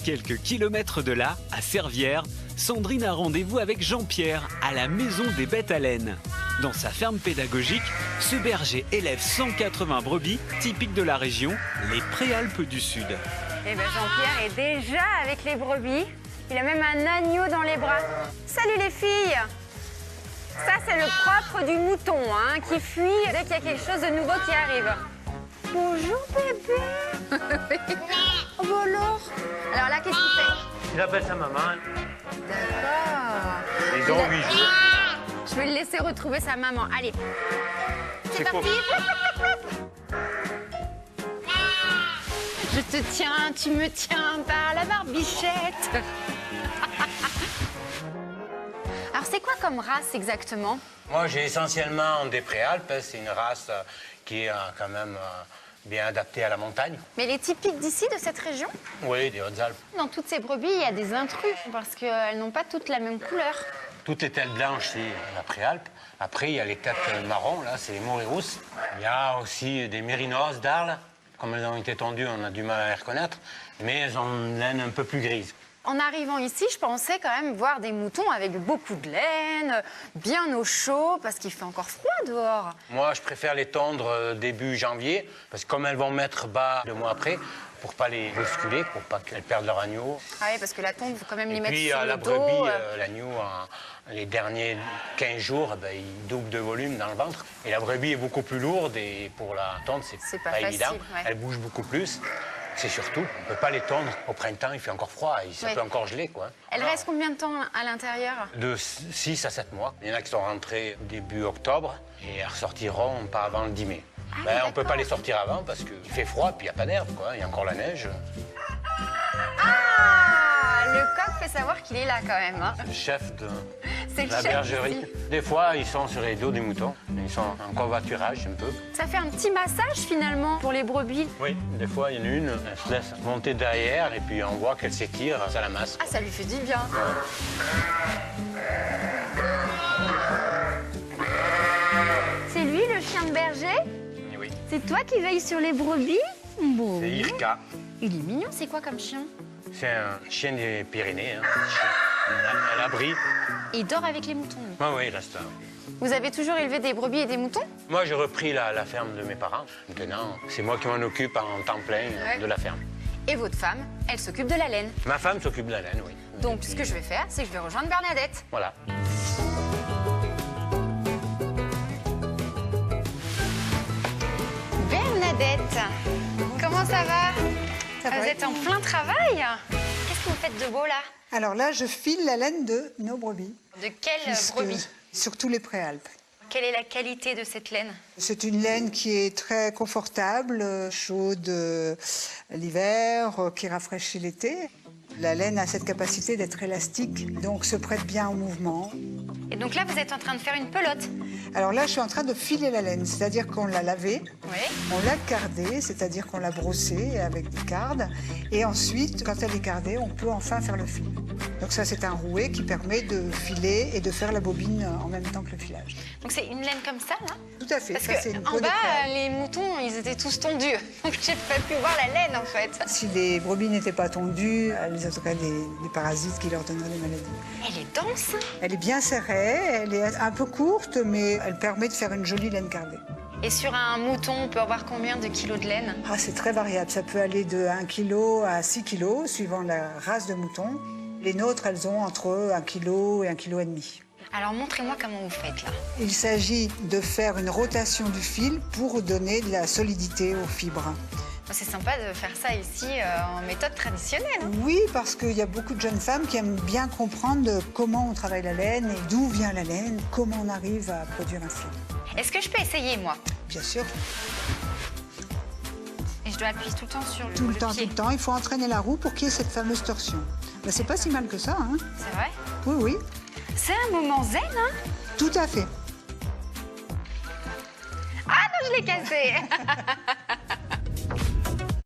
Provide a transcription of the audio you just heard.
quelques kilomètres de là, à Servières, Sandrine a rendez-vous avec Jean-Pierre à la Maison des Bêtes à Laine. Dans sa ferme pédagogique, ce berger élève 180 brebis typiques de la région, les Préalpes du Sud. Eh ben Jean-Pierre est déjà avec les brebis. Il a même un agneau dans les bras. Salut les filles! Ça, c'est le propre du mouton, hein, qui fuit dès qu'il y a quelque chose de nouveau qui arrive. Bonjour bébé. Oh bah alors là, qu'est-ce qu'il fait? Il appelle sa maman. D'accord. Ils ont 8 jours. Je vais le laisser retrouver sa maman. Allez. C'est quoi? parti. Je te tiens, tu me tiens par la barbichette. Alors, c'est quoi comme race exactement? Moi, j'ai essentiellement des Préalpes. C'est une race qui est quand même bien adaptée à la montagne. Mais elle est typique d'ici, de cette région? Oui, des Hautes-Alpes. Dans toutes ces brebis, il y a des intrus parce qu'elles n'ont pas toutes la même couleur. Toutes les têtes blanches, c'est la Préalpe. Après, il y a les têtes marron, là, c'est les Morirus. Il y a aussi des Mérinos d'Arles. Comme elles ont été tondues, on a du mal à les reconnaître. Mais elles ont une laine un peu plus grise. En arrivant ici, je pensais quand même voir des moutons avec beaucoup de laine, bien au chaud, parce qu'il fait encore froid dehors. Moi, je préfère les tondre début janvier, parce que comme elles vont mettre bas le mois après, pour pas les bousculer, pour pas qu'elles perdent leur agneau. Ah oui, parce que la tonde, il faut quand même les mettre Puis sur la le dos. brebis, l'agneau, les derniers 15 jours, il double de volume dans le ventre. Et la brebis est beaucoup plus lourde et pour la tondre, c'est pas facile, évident. ouais. Elle bouge beaucoup plus. C'est surtout, on ne peut pas les tondre au printemps, il fait encore froid, ça peut encore geler, quoi. Elle reste combien de temps à l'intérieur? De 6 à 7 mois. Il y en a qui sont rentrés début octobre et elles ressortiront pas avant le 10 mai. On ne peut pas les sortir avant parce qu'il fait froid puis il n'y a pas d'herbe, quoi. Il y a encore la neige. Ah, le coq fait savoir qu'il est là quand même. Hein. C'est le chef de C'est le la chef bergerie. ici. Des fois, ils sont sur les dos des moutons. Ils sont en covoiturage un peu. Ça fait un petit massage finalement pour les brebis. Oui, des fois, il y en a une, elle se laisse monter derrière et puis on voit qu'elle s'étire, ça la masse. Ah, ça lui fait du bien. C'est lui le chien de berger? Oui. C'est toi qui veilles sur les brebis? Bon. C'est Irka. Il est mignon, c'est quoi comme chien? C'est un chien des Pyrénées. Hein. À l'abri. Et il dort avec les moutons. lui. Oui, il reste. Vous avez toujours élevé des brebis et des moutons? Moi, j'ai repris la ferme de mes parents. Maintenant, c'est moi qui m'en occupe en temps plein de la ferme. Et votre femme, elle s'occupe de la laine. Ma femme s'occupe de la laine, oui. Donc, ce que je vais faire, c'est que je vais rejoindre Bernadette. Voilà. Bernadette, comment ça va? Ça va. Vous êtes en plein travail? Qu'est-ce que vous faites de beau là? Alors là, je file la laine de nos brebis. De quelle puisque- brebis? Surtout les Préalpes. Quelle est la qualité de cette laine? C'est une laine qui est très confortable, chaude l'hiver, qui rafraîchit l'été. La laine a cette capacité d'être élastique, donc se prête bien au mouvement. Et donc là, vous êtes en train de faire une pelote. Alors là, je suis en train de filer la laine, c'est-à-dire qu'on l'a lavée, Oui. on l'a cardée, c'est-à-dire qu'on l'a brossée avec des cardes, et ensuite, quand elle est cardée, on peut enfin faire le fil. Donc ça, c'est un rouet qui permet de filer et de faire la bobine en même temps que le filage. Donc c'est une laine comme ça, là? Tout à fait. Parce ça, c'est une qu'en peau de bas, Préalpes. les moutons, ils étaient tous tondus. Donc j'ai pas pu voir la laine, en fait. Si les brebis n'étaient pas tondues, elles auraient des parasites qui leur donneraient des maladies. Elle est dense. Elle est bien serrée, elle est un peu courte, mais elle permet de faire une jolie laine cardée. Et sur un mouton, on peut avoir combien de kilos de laine? Ah, c'est très variable, ça peut aller de 1 kg à 6 kg, suivant la race de mouton. Les nôtres, elles ont entre 1 kg et 1,5 kg. Alors montrez-moi comment vous faites, là. Il s'agit de faire une rotation du fil pour donner de la solidité aux fibres. C'est sympa de faire ça ici en méthode traditionnelle. Hein. Oui, parce qu'il y a beaucoup de jeunes femmes qui aiment bien comprendre comment on travaille la laine et d'où vient la laine, comment on arrive à produire un fil. Est-ce que je peux essayer, moi? Bien sûr, Et je dois appuyer tout le temps sur tout le pied. temps, tout le temps, il faut entraîner la roue pour qu'il y ait cette fameuse torsion. Ben, c'est pas si mal que ça, hein? C'est vrai? Oui, oui, C'est un moment zen, hein? tout à fait. Ah non, je l'ai cassé.